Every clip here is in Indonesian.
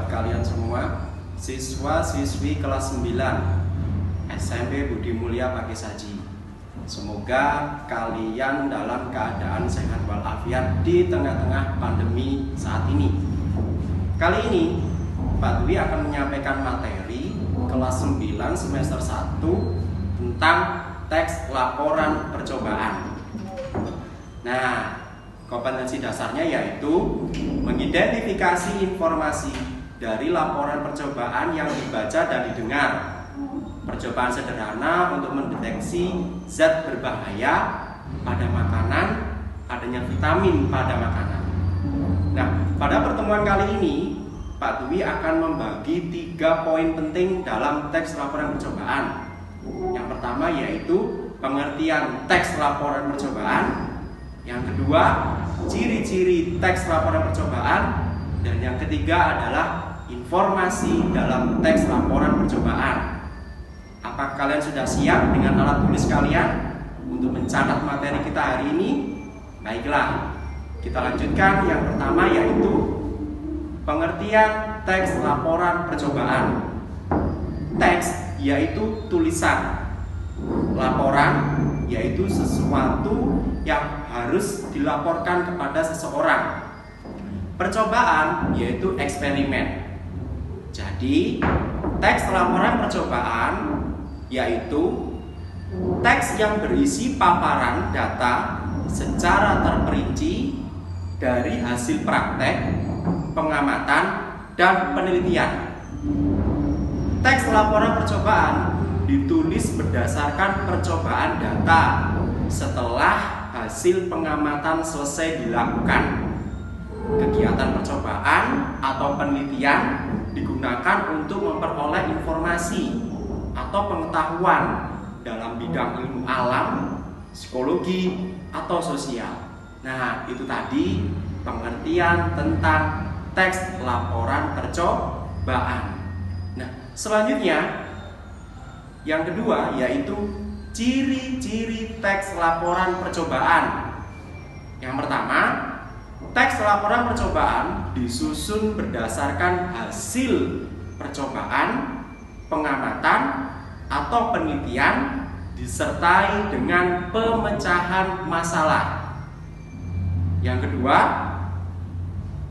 buat kalian semua, siswa-siswi kelas 9 SMP Budi Mulya Pakai Saji. Semoga kalian dalam keadaan sehat walafiat di tengah-tengah pandemi saat ini. Kali ini Pak Dwi akan menyampaikan materi kelas 9 semester 1 tentang teks laporan percobaan. Nah, kompetensi dasarnya yaitu mengidentifikasi informasi dari laporan percobaan yang dibaca dan didengar. Percobaan sederhana untuk mendeteksi zat berbahaya pada makanan, adanya vitamin pada makanan. Nah, pada pertemuan kali ini Pak Dwi akan membagi 3 poin penting dalam teks laporan percobaan. Yang pertama yaitu pengertian teks laporan percobaan. Yang kedua, ciri-ciri teks laporan percobaan. Dan yang ketiga adalah informasi dalam teks laporan percobaan. Apakah kalian sudah siap dengan alat tulis kalian untuk mencatat materi kita hari ini? Baiklah, kita lanjutkan. Yang pertama yaitu pengertian teks laporan percobaan. Teks yaitu tulisan. Laporan yaitu sesuatu yang harus dilaporkan kepada seseorang. Percobaan yaitu eksperimen. Jadi, teks laporan percobaan yaitu teks yang berisi paparan data secara terperinci dari hasil praktek, pengamatan, dan penelitian. Teks laporan percobaan ditulis berdasarkan percobaan data setelah hasil pengamatan selesai dilakukan. Kegiatan percobaan atau penelitian digunakan untuk memperoleh informasi atau pengetahuan dalam bidang ilmu alam, psikologi, atau sosial. Nah, itu tadi pengertian tentang teks laporan percobaan. Nah, selanjutnya yang kedua yaitu ciri-ciri teks laporan percobaan. Yang pertama, teks laporan percobaan disusun berdasarkan hasil percobaan, pengamatan, atau penelitian disertai dengan pemecahan masalah. Yang kedua,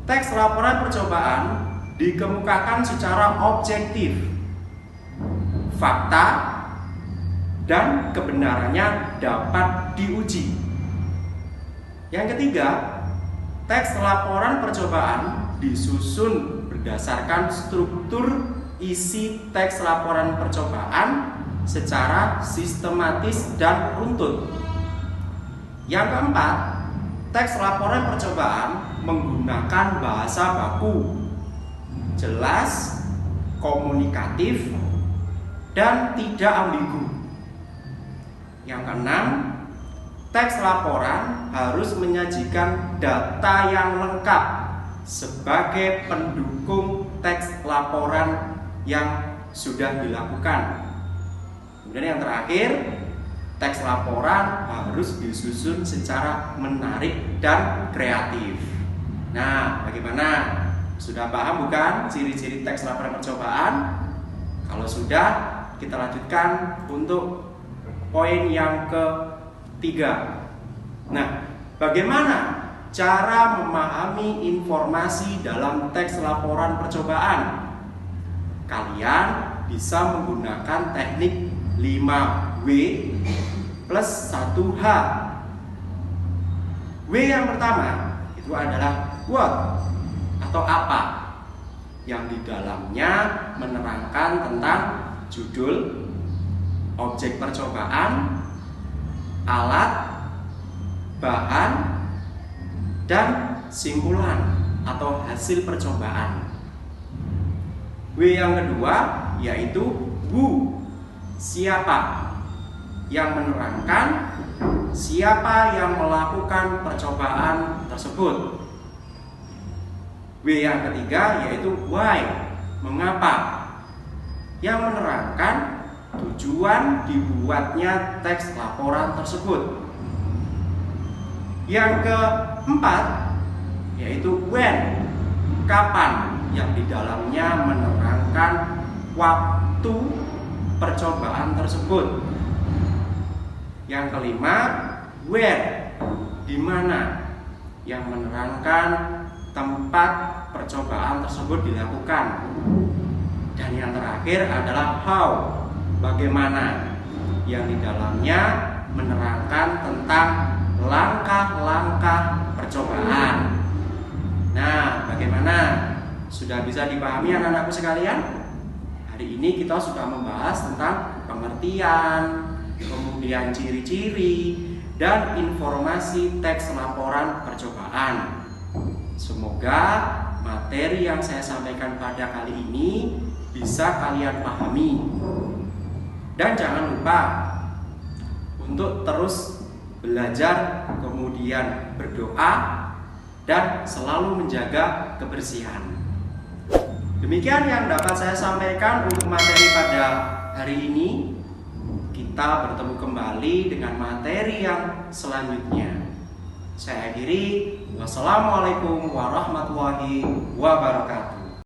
teks laporan percobaan dikemukakan secara objektif. Fakta dan kebenarannya dapat diuji. Yang ketiga, teks laporan percobaan disusun berdasarkan struktur isi teks laporan percobaan secara sistematis dan runtut. Yang keempat, teks laporan percobaan menggunakan bahasa baku, jelas, komunikatif, dan tidak ambigu. Yang keenam, teks laporan harus menyajikan data yang lengkap sebagai pendukung teks laporan yang sudah dilakukan. Kemudian yang terakhir, teks laporan harus disusun secara menarik dan kreatif. Nah, bagaimana? Sudah paham bukan ciri-ciri teks laporan percobaan? Kalau sudah, kita lanjutkan untuk poin yang ketiga. Nah, bagaimana cara memahami informasi dalam teks laporan percobaan? Kalian bisa menggunakan teknik 5W plus 1H. W yang pertama itu adalah what atau apa, yang di dalamnya menerangkan tentang judul, objek percobaan, alat, bahan, dan simpulan atau hasil percobaan. W yang kedua yaitu who, siapa, yang menerangkan siapa yang melakukan percobaan tersebut. W yang ketiga yaitu why, mengapa, yang menerangkan tujuan dibuatnya teks laporan tersebut. Yang keempat yaitu when, kapan, yang di dalamnya menerangkan waktu percobaan tersebut. Yang kelima, where, di mana, yang menerangkan tempat percobaan tersebut dilakukan. Dan yang terakhir adalah how, bagaimana, yang di dalamnya menerangkan tentang langkah-langkah percobaan. Nah, bagaimana? Sudah bisa dipahami anak-anakku sekalian? Hari ini kita sudah membahas tentang pengertian, kemudian ciri-ciri, dan informasi teks laporan percobaan. Semoga materi yang saya sampaikan pada kali ini bisa kalian pahami. Dan jangan lupa untuk terus belajar, kemudian berdoa, dan selalu menjaga kebersihan. Demikian yang dapat saya sampaikan untuk materi pada hari ini. Kita bertemu kembali dengan materi yang selanjutnya. Saya akhiri. Wassalamualaikum warahmatullahi wabarakatuh.